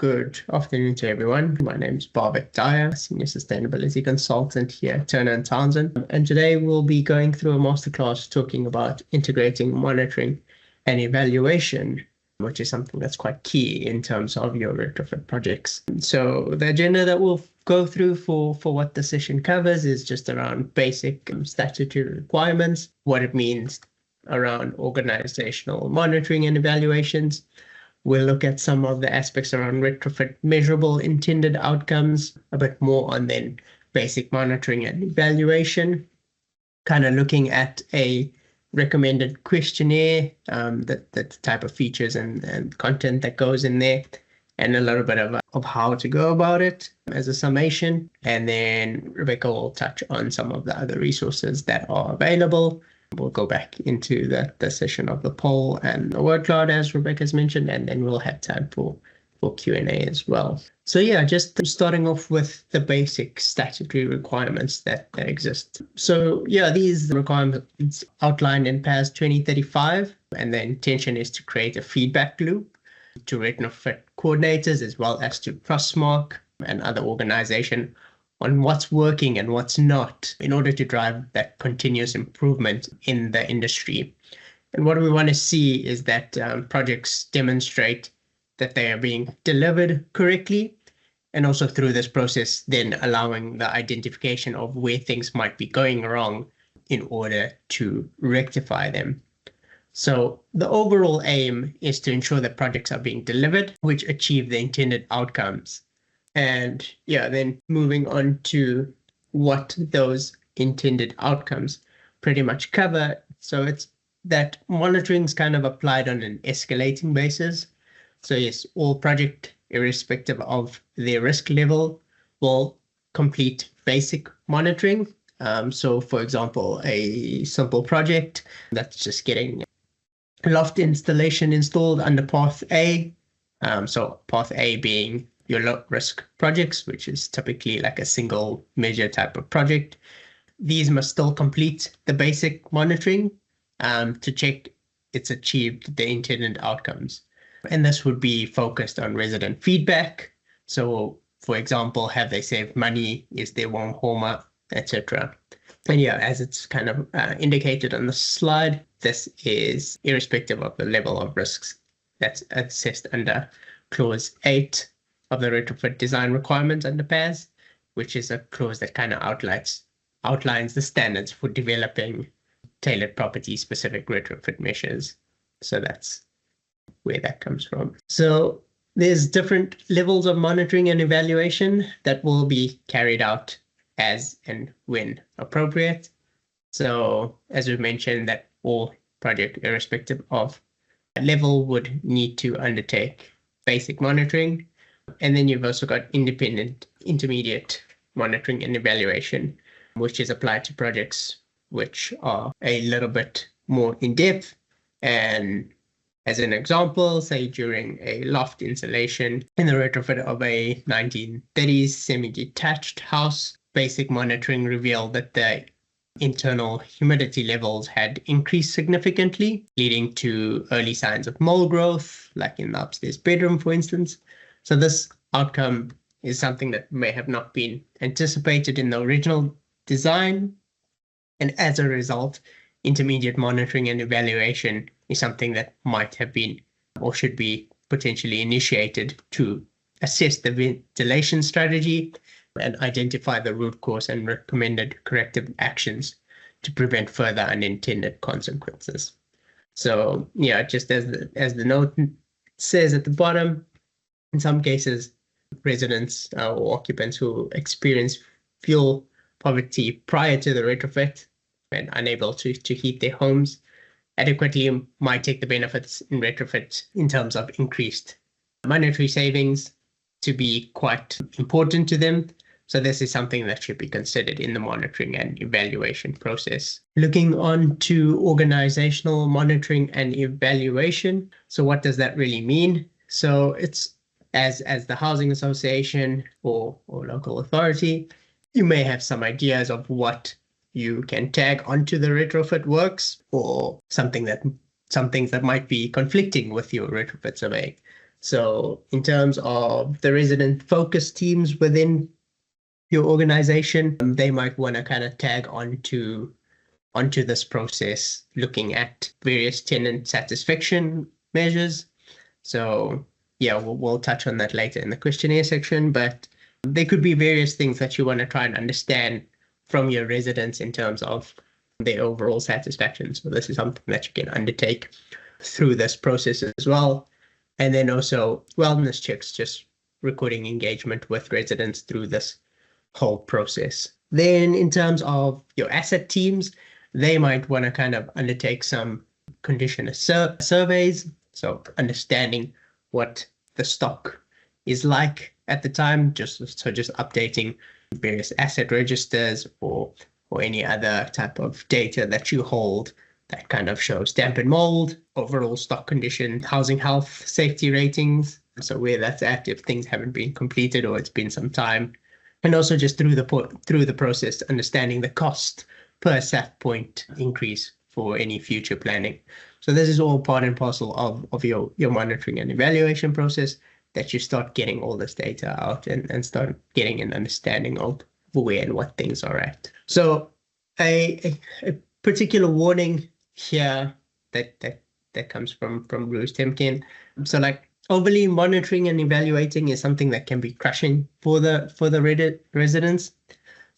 Good afternoon to everyone. My name is Bhavik Daya, Senior Sustainability Consultant here at Turner & Townsend. And today we'll be going through a masterclass talking about integrating monitoring and evaluation, which is something that's quite key in terms of your retrofit projects. So the agenda that we'll go through for what the session covers is just around basic statutory requirements, what it means around organizational monitoring and evaluations. We'll look at some of the aspects around retrofit measurable intended outcomes, a bit more on then basic monitoring and evaluation, kind of looking at a recommended questionnaire, the type of features and content that goes in there, and a little bit of how to go about it as a summation. And then Rebecca will touch on some of the other resources that are available. We'll go back into the session of the poll and the word cloud, as Rebecca's mentioned, and then we'll have time for Q&A as well. So yeah, just starting off with the basic statutory requirements that exist. So yeah, these requirements outlined in PAS 2035, and the intention is to create a feedback loop to retrofit coordinators as well as to Crossmark and other organization on what's working and what's not in order to drive that continuous improvement in the industry. And what we want to see is that projects demonstrate that they are being delivered correctly, and also through this process then allowing the identification of where things might be going wrong in order to rectify them. So the overall aim is to ensure that projects are being delivered, which achieve the intended outcomes. And yeah, then moving on to what those intended outcomes pretty much cover. So it's that monitoring is kind of applied on an escalating basis. So yes, all project, irrespective of their risk level, will complete basic monitoring. So for example, a simple project that's just getting loft installation installed under Path A. So Path A being your low risk projects, which is typically like a single measure type of project. These must still complete the basic monitoring to check it's achieved the intended outcomes. And this would be focused on resident feedback. So for example, have they saved money? Is there warm warmer, etc. And yeah, as it's kind of indicated on the slide, this is irrespective of the level of risks that's assessed under clause 8 of the retrofit design requirements under PAS, which is a clause that kind of outlines the standards for developing tailored property-specific retrofit measures. So that's where that comes from. So there's different levels of monitoring and evaluation that will be carried out as and when appropriate. So as we mentioned, that all project, irrespective of level, would need to undertake basic monitoring. And then you've also got independent intermediate monitoring and evaluation, which is applied to projects which are a little bit more in-depth. And as an example, say during a loft installation in the retrofit of a 1930s semi-detached house, basic monitoring revealed that the internal humidity levels had increased significantly, leading to early signs of mold growth, like in the upstairs bedroom, for instance. So this outcome is something that may have not been anticipated in the original design. And as a result, intermediate monitoring and evaluation is something that might have been or should be potentially initiated to assess the ventilation strategy and identify the root cause and recommended corrective actions to prevent further unintended consequences. So yeah, just as the note says at the bottom, in some cases, residents or occupants who experience fuel poverty prior to the retrofit and unable to heat their homes adequately might take the benefits in retrofit in terms of increased monetary savings to be quite important to them. So this is something that should be considered in the monitoring and evaluation process. Looking on to organizational monitoring and evaluation. So what does that really mean? So it's as the housing association or local authority, you may have some ideas of what you can tag onto the retrofit works, or some things that might be conflicting with your retrofit survey. So in terms of the resident focus teams within your organization, they might want to kind of tag onto this process, looking at various tenant satisfaction measures. So yeah, we'll touch on that later in the questionnaire section, but there could be various things that you want to try and understand from your residents in terms of their overall satisfaction. So this is something that you can undertake through this process as well. And then also wellness checks, just recording engagement with residents through this whole process. Then in terms of your asset teams, they might want to kind of undertake some condition surveys. So understanding what the stock is like at the time, just updating various asset registers or any other type of data that you hold that kind of shows damp and mold, overall stock condition, housing health, safety ratings. So where that's at, if things haven't been completed or it's been some time. And also just through the process, understanding the cost per SAF point increase for any future planning. So this is all part and parcel of your monitoring and evaluation process, that you start getting all this data out and start getting an understanding of where and what things are at. So a particular warning here that comes from Bruce Temkin. So like overly monitoring and evaluating is something that can be crushing for the residents.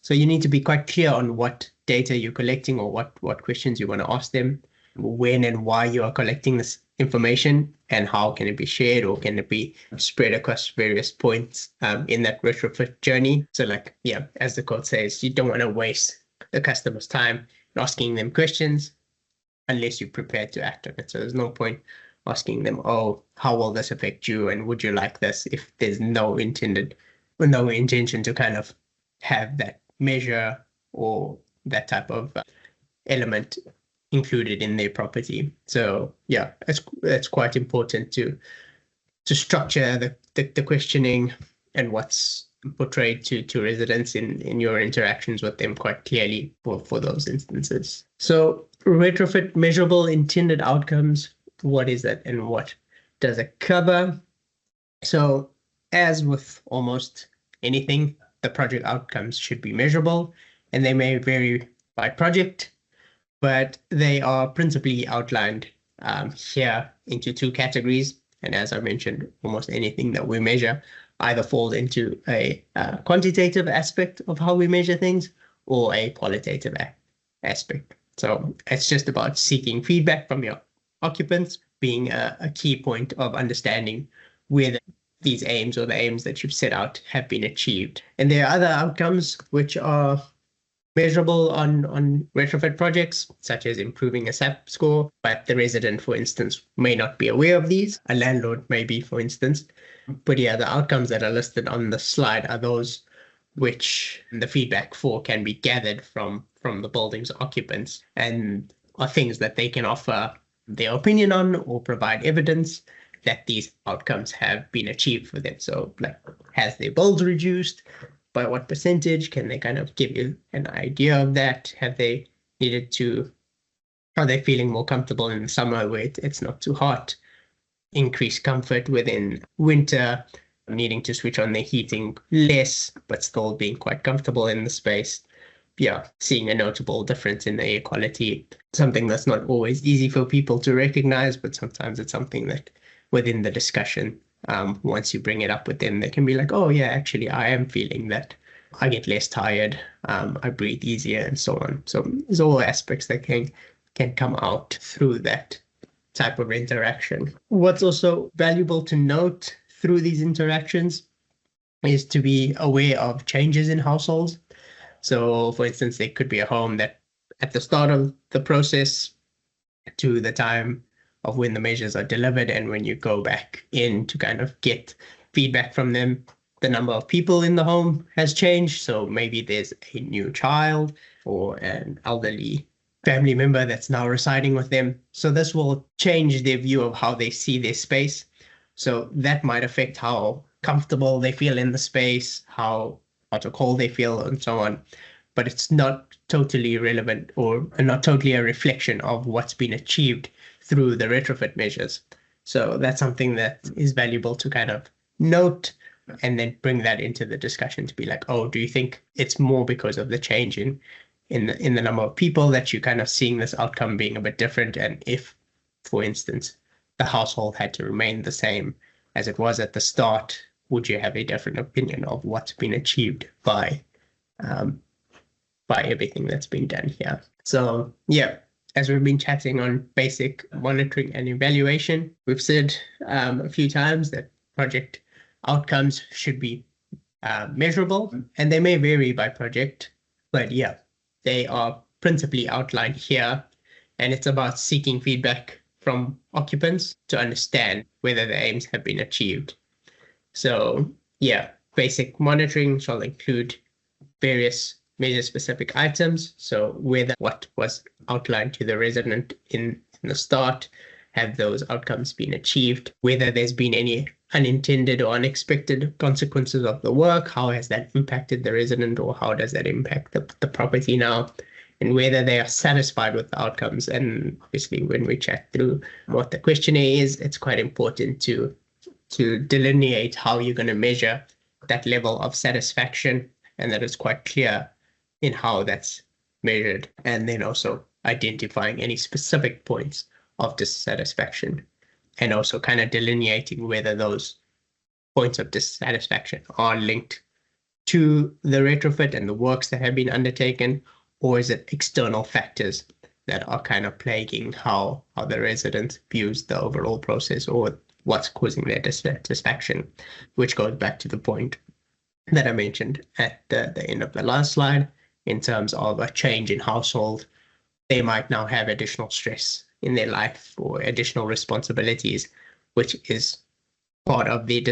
So you need to be quite clear on what data you're collecting or what questions you want to ask them, when and why you are collecting this information, and how can it be shared or can it be spread across various points in that retrofit journey. So like, yeah, as the quote says, you don't want to waste the customer's time asking them questions unless you're prepared to act on it. So there's no point asking them, oh, how will this affect you? And would you like this, if there's no intention to kind of have that measure or that type of element included in their property. So yeah, it's quite important to structure the questioning and what's portrayed to residents in your interactions with them quite clearly for those instances. So retrofit measurable intended outcomes, what is that and what does it cover? So as with almost anything, the project outcomes should be measurable, and they may vary by project, but they are principally outlined here into two categories. And as I mentioned, almost anything that we measure either falls into a quantitative aspect of how we measure things or a qualitative aspect. So it's just about seeking feedback from your occupants, being a key point of understanding whether these aims or the aims that you've set out have been achieved. And there are other outcomes which are measurable on retrofit projects, such as improving a SAP score, but the resident, for instance, may not be aware of these. A landlord may be, for instance. But yeah, the outcomes that are listed on the slide are those which the feedback for can be gathered from the building's occupants, and are things that they can offer their opinion on or provide evidence that these outcomes have been achieved for them. So like, has their bills reduced? By what percentage? Can they kind of give you an idea of that? Have they needed to, are they feeling more comfortable in the summer where it's not too hot? Increased comfort within winter, needing to switch on their heating less, but still being quite comfortable in the space. Yeah, seeing a notable difference in the air quality, something that's not always easy for people to recognize, but sometimes it's something that within the discussion, once you bring it up with them, they can be like, oh yeah, actually, I am feeling that I get less tired, I breathe easier, and so on. So there's all aspects that can come out through that type of interaction. What's also valuable to note through these interactions is to be aware of changes in households. So for instance, there could be a home that at the start of the process to the time of when the measures are delivered and when you go back in to kind of get feedback from them, the number of people in the home has changed. So maybe there's a new child or an elderly family member that's now residing with them. So this will change their view of how they see their space. So that might affect how comfortable they feel in the space, how cold they feel, and so on. But it's not totally relevant or not totally a reflection of what's been achieved through the retrofit measures. So that's something that is valuable to kind of note and then bring that into the discussion to be like, oh, do you think it's more because of the change in the number of people that you're kind of seeing this outcome being a bit different? And if, for instance, the household had to remain the same as it was at the start, would you have a different opinion of what's been achieved by everything that's been done here? So yeah, as we've been chatting on basic monitoring and evaluation, we've said a few times that project outcomes should be measurable, and they may vary by project, but yeah, they are principally outlined here, and it's about seeking feedback from occupants to understand whether the aims have been achieved. So yeah, basic monitoring shall include various measure-specific items. So whether what was outlined to the resident in the start, have those outcomes been achieved, whether there's been any unintended or unexpected consequences of the work, how has that impacted the resident, or how does that impact the property now, and whether they are satisfied with the outcomes. And obviously, when we chat through what the questionnaire is, it's quite important to delineate how you're going to measure that level of satisfaction, and that it's quite clear in how that's measured, and then also identifying any specific points of dissatisfaction, and also kind of delineating whether those points of dissatisfaction are linked to the retrofit and the works that have been undertaken, or is it external factors that are kind of plaguing how the resident views the overall process, or what's causing their dissatisfaction, which goes back to the point that I mentioned at the end of the last slide in terms of a change in household. They might now have additional stress in their life or additional responsibilities, which is part of the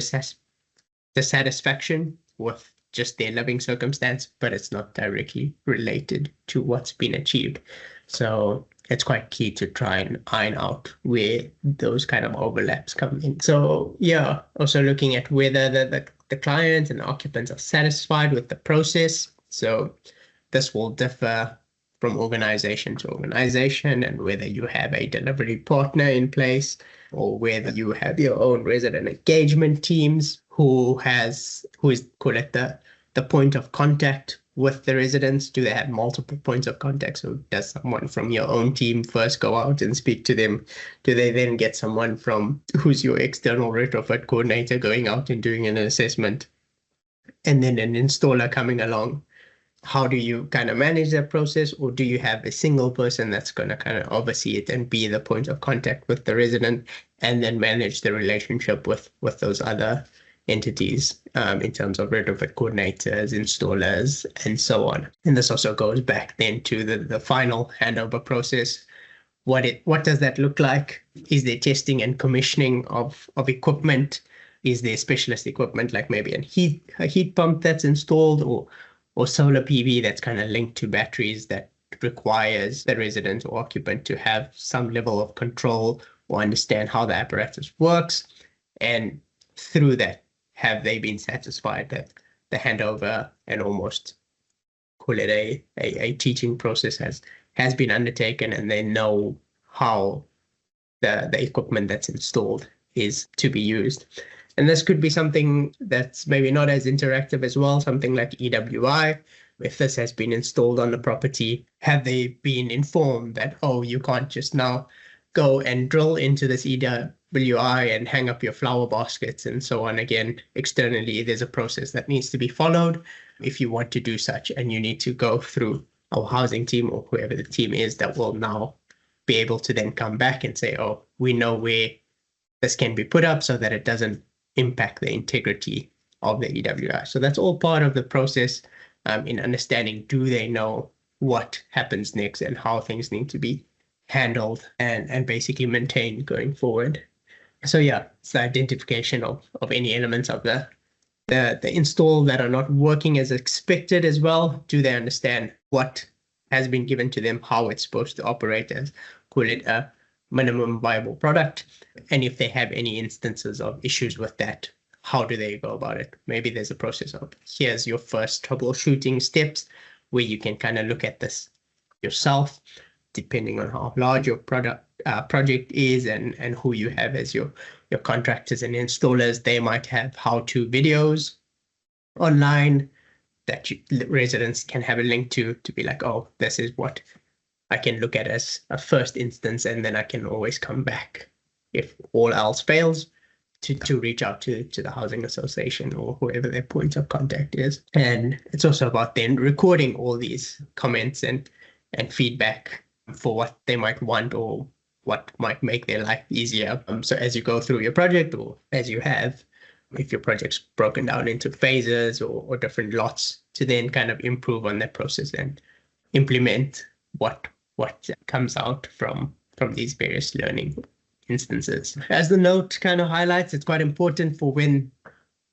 dissatisfaction with just their living circumstance, but it's not directly related to what's been achieved. So it's quite key to try and iron out where those kind of overlaps come in. So yeah, also looking at whether the client and the occupants are satisfied with the process. So this will differ from organization to organization, and whether you have a delivery partner in place or whether you have your own resident engagement teams who is call it the point of contact with the residents. Do they have multiple points of contact? So does someone from your own team first go out and speak to them? Do they then get someone from who's your external retrofit coordinator going out and doing an assessment, and then an installer coming along? How do you kind of manage that process? Or do you have a single person that's going to kind of oversee it and be the point of contact with the resident, and then manage the relationship with those other entities in terms of retrofit coordinators, installers, and so on? And this also goes back then to the final handover process. What does that look like? Is there testing and commissioning of equipment? Is there specialist equipment like maybe a heat pump that's installed, or solar PV that's kind of linked to batteries that requires the resident or occupant to have some level of control or understand how the apparatus works? And through that, have they been satisfied that the handover and almost call it a teaching process has been undertaken, and they know how the equipment that's installed is to be used? And this could be something that's maybe not as interactive as well, something like EWI. If this has been installed on the property, have they been informed that, oh, you can't just now go and drill into this EWI and hang up your flower baskets and so on again externally? There's a process that needs to be followed if you want to do such, and you need to go through our housing team or whoever the team is that will now be able to then come back and say, oh, we know where this can be put up so that it doesn't impact the integrity of the EWI. So that's all part of the process in understanding, do they know what happens next and how things need to be handled and basically maintained going forward. So yeah, it's the identification of any elements of the install that are not working as expected as well. Do they understand what has been given to them, how it's supposed to operate as, call it a minimum viable product? And if they have any instances of issues with that, how do they go about it? Maybe there's a process of, here's your first troubleshooting steps where you can kind of look at this yourself. depending on how large your project is and who you have as your contractors and installers. They might have how-to videos online that residents can have a link to be like, oh, this is what I can look at as a first instance, and then I can always come back if all else fails to reach out to the housing association or whoever their point of contact is. And it's also about then recording all these comments and feedback for what they might want or what might make their life easier. So as you go through your project, or as you have, if your project's broken down into phases or different lots, to then kind of improve on that process and implement what comes out from these various learning instances. As the note kind of highlights, it's quite important for when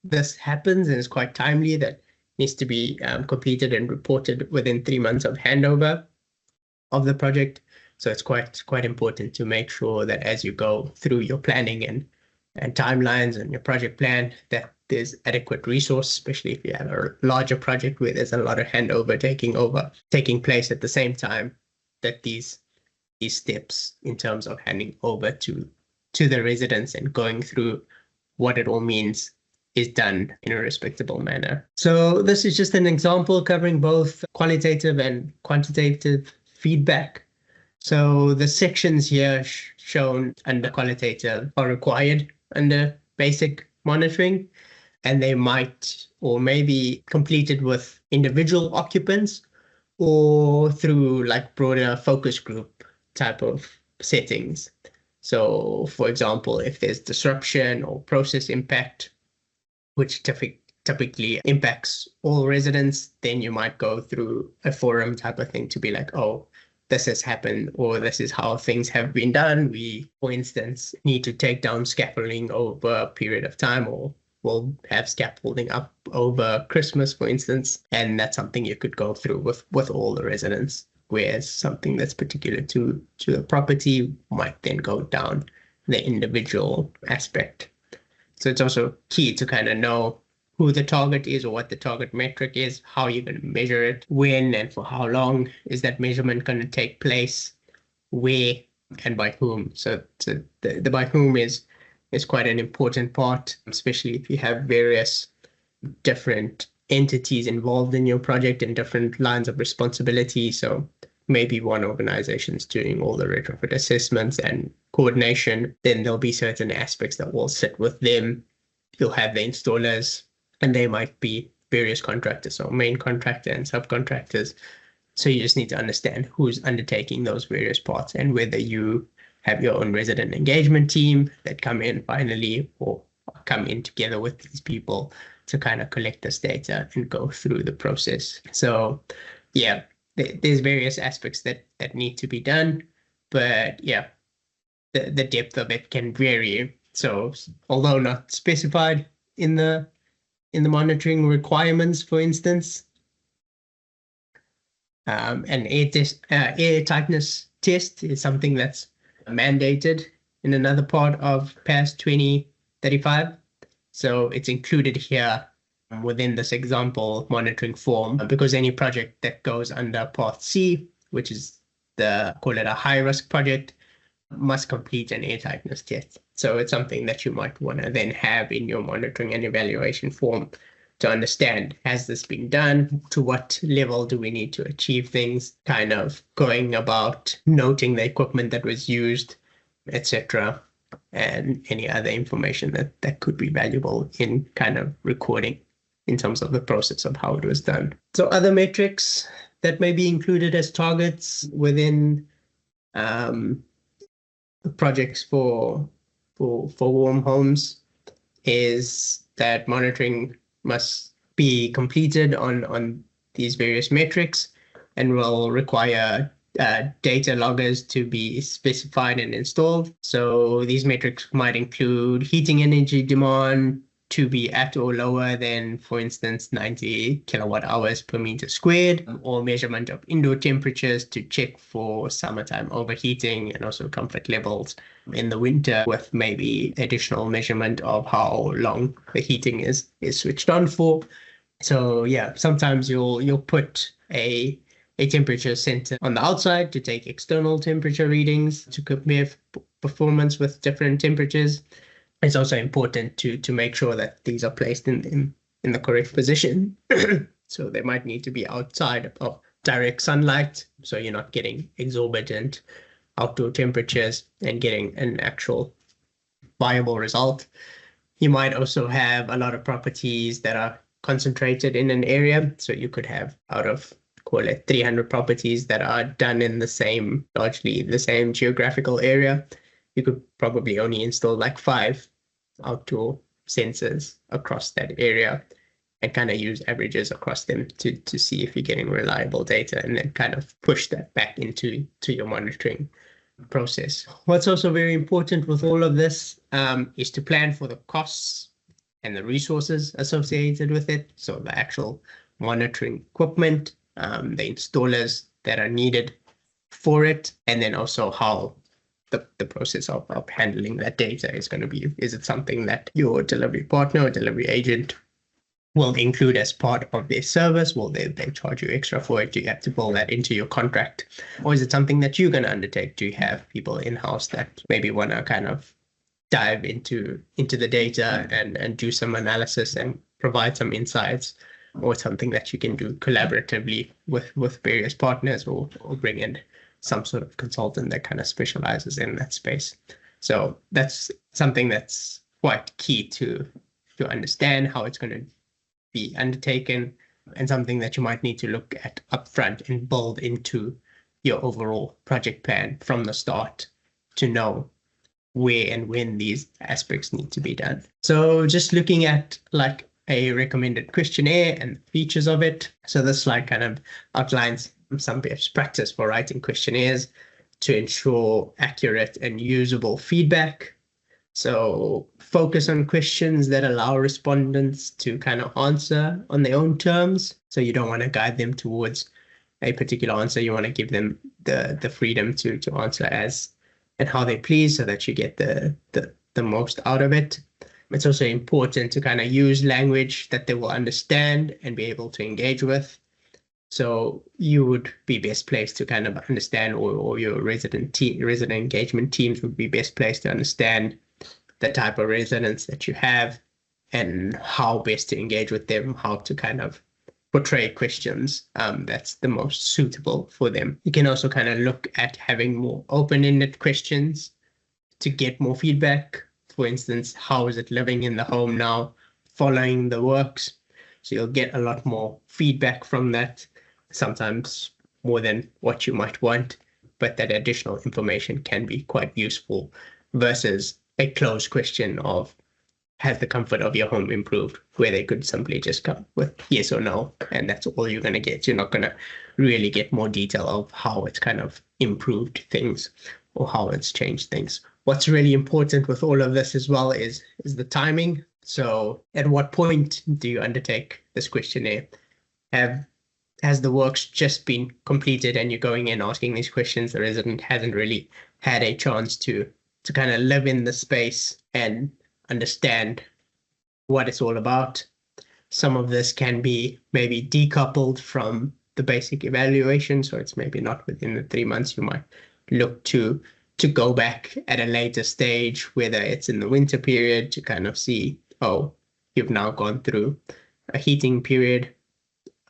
this happens, and it's quite timely, that needs to be completed and reported within 3 months of handover of the project. So it's quite important to make sure that as you go through your planning and timelines and your project plan, that there's adequate resource, especially if you have a larger project where there's a lot of handover taking place at the same time, that these steps in terms of handing over to the residents and going through what it all means is done in a respectable manner. So this is just an example covering both qualitative and quantitative feedback. So the sections here shown under qualitative are required under basic monitoring, and they might or may be completed with individual occupants or through like broader focus group type of settings. So for example, if there's disruption or process impact, which typically impacts all residents, then you might go through a forum type of thing to be like, oh, this has happened, or this is how things have been done. We, for instance, need to take down scaffolding over a period of time, or we'll have scaffolding up over Christmas, for instance. And that's something you could go through with all the residents, whereas something that's particular to the property might then go down the individual aspect. So it's also key to kind of know who the target is or what the target metric is, how you're going to measure it, when and for how long is that measurement going to take place, where and by whom. So the by whom is quite an important part, especially if you have various different entities involved in your project and different lines of responsibility. So maybe one organization is doing all the retrofit assessments and coordination, then there'll be certain aspects that will sit with them. You'll have the installers, and they might be various contractors, so main contractor and subcontractors. So you just need to understand who's undertaking those various parts, and whether you have your own resident engagement team that come in finally, or come in together with these people to kind of collect this data and go through the process. So yeah, there's various aspects that need to be done, but yeah, the depth of it can vary. So although not specified in the monitoring requirements, for instance, an air tightness test is something that's mandated in another part of PAS 2035. So it's included here within this example monitoring form, because any project that goes under Part C, which is call it a high risk project, must complete an air tightness test. So it's something that you might want to then have in your monitoring and evaluation form to understand, has this been done? To what level do we need to achieve things? Kind of going about noting the equipment that was used, etc., and any other information that could be valuable in kind of recording in terms of the process of how it was done. So other metrics that may be included as targets within projects for warm homes is that monitoring must be completed on these various metrics, and will require data loggers to be specified and installed. So these metrics might include heating energy demand to be at or lower than, for instance, 90 kilowatt hours per meter squared, or measurement of indoor temperatures to check for summertime overheating, and also comfort levels in the winter, with maybe additional measurement of how long the heating is switched on for. So yeah, sometimes you'll put a a temperature sensor on the outside to take external temperature readings to compare performance with different temperatures. It's also important to make sure that these are placed in the correct position. So they might need to be outside of direct sunlight, so you're not getting exorbitant outdoor temperatures and getting an actual viable result. You might also have a lot of properties that are concentrated in an area. So you could have out of, call it 300 properties that are done in largely the same geographical area. You could probably only install like 5 outdoor sensors across that area and kind of use averages across them to see if you're getting reliable data, and then kind of push that back into your monitoring process. What's also very important with all of this is to plan for the costs and the resources associated with it. So the actual monitoring equipment, the installers that are needed for it, and then also how the process of handling that data is going to be. Is it something that your delivery partner or delivery agent will include as part of their service? Will they charge you extra for it? Do you have to build that into your contract? Or is it something that you're going to undertake? Do you have people in-house that maybe want to kind of dive into the data and do some analysis and provide some insights, or something that you can do collaboratively with various partners, or bring in some sort of consultant that kind of specializes in that space? So that's something that's quite key to understand how it's going to be undertaken, and something that you might need to look at upfront and build into your overall project plan from the start to know where and when these aspects need to be done. So just looking at like a recommended questionnaire and features of it. So this slide kind of outlines some best practice for writing questionnaires to ensure accurate and usable feedback. So focus on questions that allow respondents to kind of answer on their own terms. So you don't want to guide them towards a particular answer. You want to give them the freedom to answer as and how they please, so that you get the most out of it. It's also important to kind of use language that they will understand and be able to engage with. So you would be best placed to kind of understand, or your resident engagement teams would be best placed to understand the type of residents that you have and how best to engage with them, how to kind of portray questions that's the most suitable for them. You can also kind of look at having more open-ended questions to get more feedback. For instance, how is it living in the home now following the works? So you'll get a lot more feedback from that, sometimes more than what you might want, but that additional information can be quite useful versus a closed question of, has the comfort of your home improved, where they could simply just come with yes or no, and that's all you're going to get. You're not going to really get more detail of how it's kind of improved things or how it's changed things. What's really important with all of this as well is the timing. So at what point do you undertake this questionnaire? Has the works just been completed and you're going in asking these questions? The resident hasn't really had a chance to kind of live in the space and understand what it's all about. Some of this can be maybe decoupled from the basic evaluation, so it's maybe not within the 3 months. You might look to go back at a later stage, whether it's in the winter period, to kind of see, oh, you've now gone through a heating period,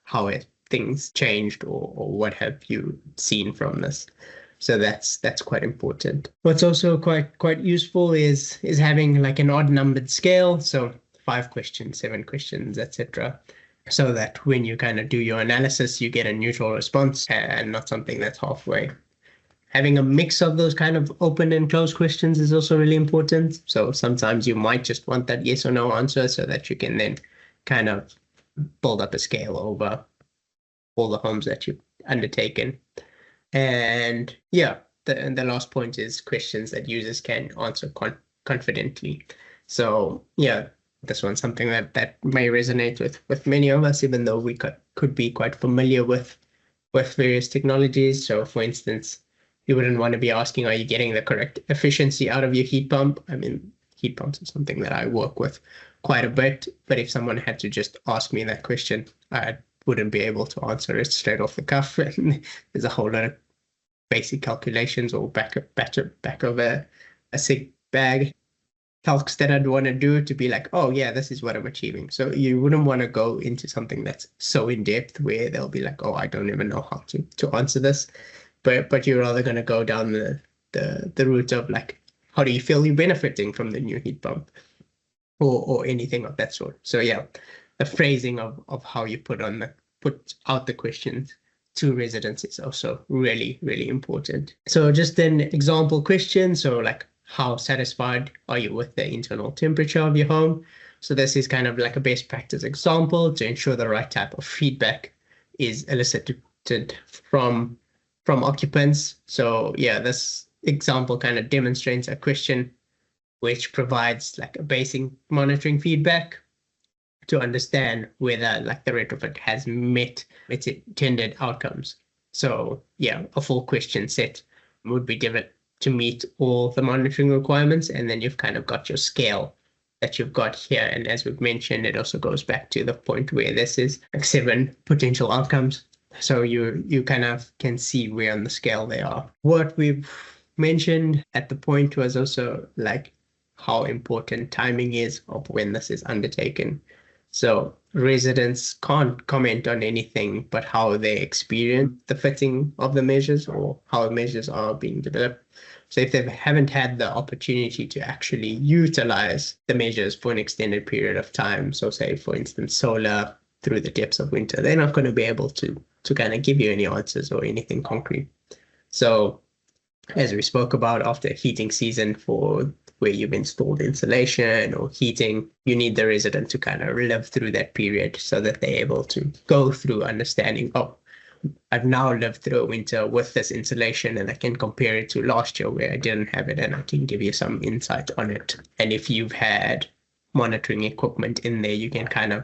how have things changed, or what have you seen from this? So that's quite important. What's also quite useful is having like an odd numbered scale. So 5 questions, 7 questions, etc. So that when you kind of do your analysis, you get a neutral response and not something that's halfway. Having a mix of those kind of open and closed questions is also really important. So sometimes you might just want that yes or no answer, so that you can then kind of build up a scale over all the homes that you've undertaken. And yeah, the last point is questions that users can answer confidently. So yeah, this one's something that may resonate with many of us, even though we could be quite familiar with various technologies. So for instance, you wouldn't want to be asking, are you getting the correct efficiency out of your heat pump? I mean, heat pumps is something that I work with quite a bit, but if someone had to just ask me that question, I'd wouldn't be able to answer it straight off the cuff. And there's a whole lot of basic calculations or back of a sick bag calcs that I'd want to do to be like, oh yeah, this is what I'm achieving. So you wouldn't want to go into something that's so in depth where they'll be like, oh, I don't even know how to answer this. But you're rather going to go down the route of like, how do you feel you're benefiting from the new heat pump or anything of that sort. So yeah, the phrasing of how you put out the questions to residents is also really, really important. So just an example question. So like, how satisfied are you with the internal temperature of your home? So this is kind of like a best practice example to ensure the right type of feedback is elicited from occupants. So yeah, this example kind of demonstrates a question which provides like a basic monitoring feedback to understand whether like the retrofit has met its intended outcomes. So yeah, a full question set would be given to meet all the monitoring requirements, and then you've kind of got your scale that you've got here. And as we've mentioned, it also goes back to the point where this is like 7 potential outcomes. So you kind of can see where on the scale they are. What we've mentioned at the point was also like how important timing is of when this is undertaken. So residents can't comment on anything but how they experience the fitting of the measures or how measures are being developed. So if they haven't had the opportunity to actually utilize the measures for an extended period of time, so say, for instance, solar through the depths of winter, they're not going to be able to kind of give you any answers or anything concrete. So as we spoke about, after heating season for where you've installed insulation or heating, you need the resident to kind of live through that period so that they're able to go through understanding, oh, I've now lived through a winter with this insulation and I can compare it to last year where I didn't have it, and I can give you some insight on it. And if you've had monitoring equipment in there, you can kind of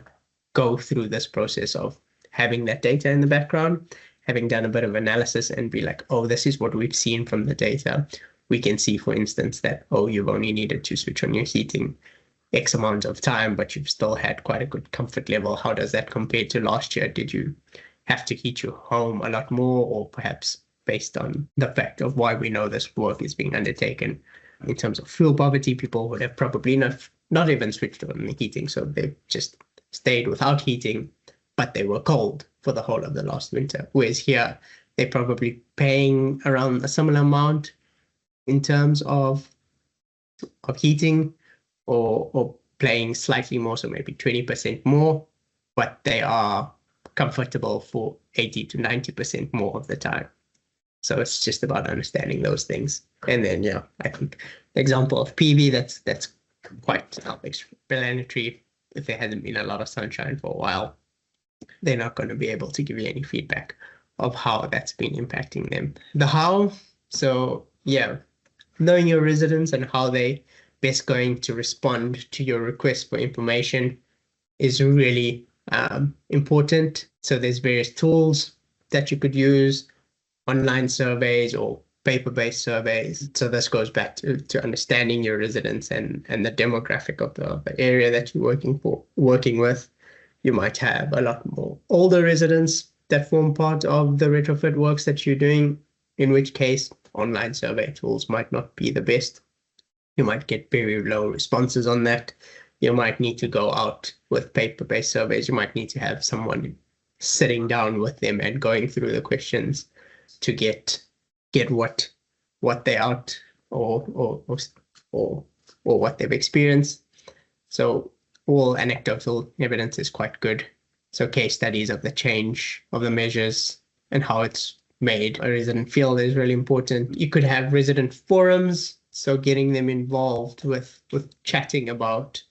go through this process of having that data in the background, having done a bit of analysis and be like, oh, this is what we've seen from the data. We can see, for instance, that, oh, you've only needed to switch on your heating X amount of time, but you've still had quite a good comfort level. How does that compare to last year? Did you have to heat your home a lot more, or perhaps based on the fact of why we know this work is being undertaken in terms of fuel poverty, people would have probably not even switched on the heating. So they just stayed without heating, but they were cold for the whole of the last winter. Whereas here, they're probably paying around a similar amount in terms of heating or paying slightly more, so maybe 20% more, but they are comfortable for 80 to 90% more of the time. So it's just about understanding those things. And then, yeah, I think the example of PV, that's quite self-explanatory. If there hasn't been a lot of sunshine for a while, they're not going to be able to give you any feedback of how that's been impacting them. The how, so yeah, knowing your residents and how they best going to respond to your request for information is really important. So there's various tools that you could use, online surveys or paper-based surveys. So this goes back to understanding your residents and the demographic of the area that you're working with. You might have a lot more older residents that form part of the retrofit works that you're doing, in which case online survey tools might not be the best. You might get very low responses on that. You might need to go out with paper-based surveys. You might need to have someone sitting down with them and going through the questions to get what they out or what they've experienced. So all anecdotal evidence is quite good. So case studies of the change of the measures and how it's made a resident feel is really important. You could have resident forums, so getting them involved with chatting about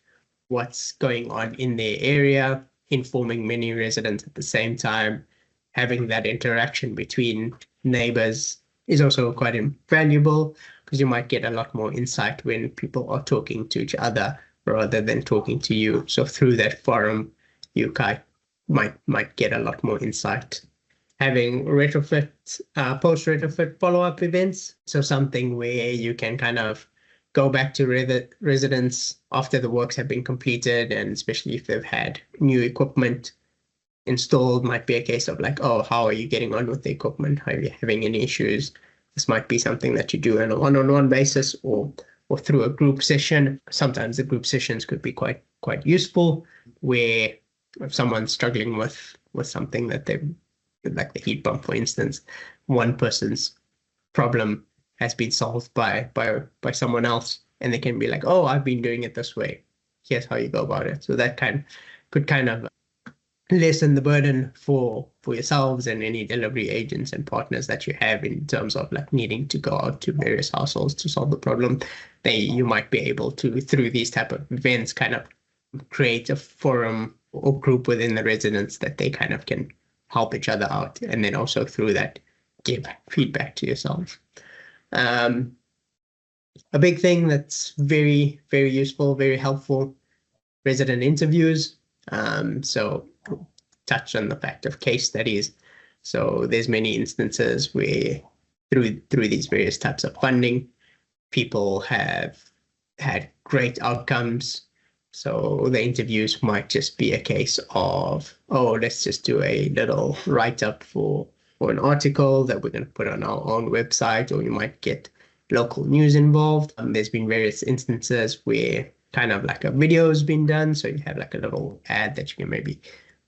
what's going on in their area, informing many residents at the same time, having that interaction between neighbors is also quite invaluable because you might get a lot more insight when people are talking to each other rather than talking to you. So through that forum, you might get a lot more insight. Having retrofit, post-retrofit follow-up events. So something where you can kind of go back to residents after the works have been completed, and especially if they've had new equipment, installed. Might be a case of like, oh, how are you getting on with the equipment? Are you having any issues? This might be something that you do on a one-on-one basis or through a group session. Sometimes the group sessions could be quite useful, where if someone's struggling with something that they, like the heat pump, for instance, one person's problem has been solved by someone else, and they can be like, oh, I've been doing it this way. Here's how you go about it. So that could kind of lessen the burden for yourselves and any delivery agents and partners that you have in terms of like needing to go out to various households to solve the problem. You might be able to, through these type of events, kind of create a forum or group within the residents that they kind of can help each other out, and then also through that give feedback to yourselves. A big thing that's very, very useful, very helpful, resident interviews. So touch on the fact of case studies. So there's many instances where through these various types of funding, people have had great outcomes. So the interviews might just be a case of, oh, let's just do a little write-up for an article that we're going to put on our own website, or you might get local news involved. There's been various instances where kind of like a video has been done. So you have like a little ad that you can maybe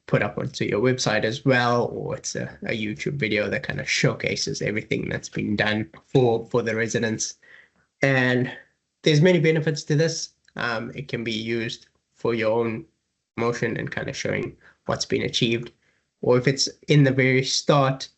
put up onto your website as well, or it's a YouTube video that kind of showcases everything that's been done for the residents. And there's many benefits to this. It can be used for your own motion and kind of showing what's been achieved. Or if it's in the very start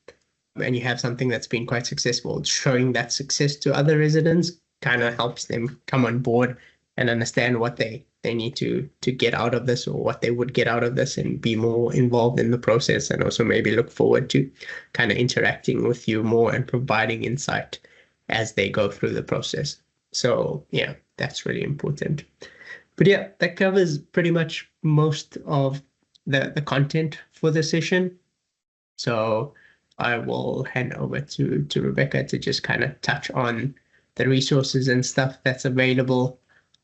and you have something that's been quite successful, showing that success to other residents kind of helps them come on board and understand what they need to get out of this, or what they would get out of this, and be more involved in the process, and also maybe look forward to kind of interacting with you more and providing insight as they go through the process. So yeah, that's really important. But yeah, that covers pretty much most of the content for the session. So I will hand over to Rebecca to just kind of touch on the resources and stuff that's available.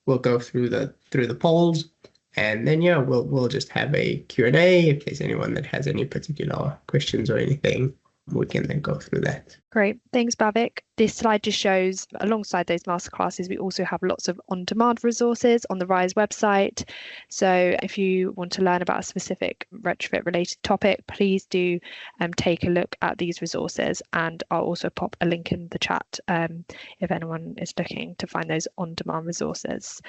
We'll go through the polls, and then yeah, we'll just have a Q&A. If there's anyone that has any particular questions or anything, we can then go through that. Great, thanks Bhavik. This slide just shows, alongside those masterclasses, we also have lots of on-demand resources on the RISE website. So if you want to learn about a specific retrofit related topic, please do take a look at these resources, and I'll also pop a link in the chat if anyone is looking to find those on-demand resources.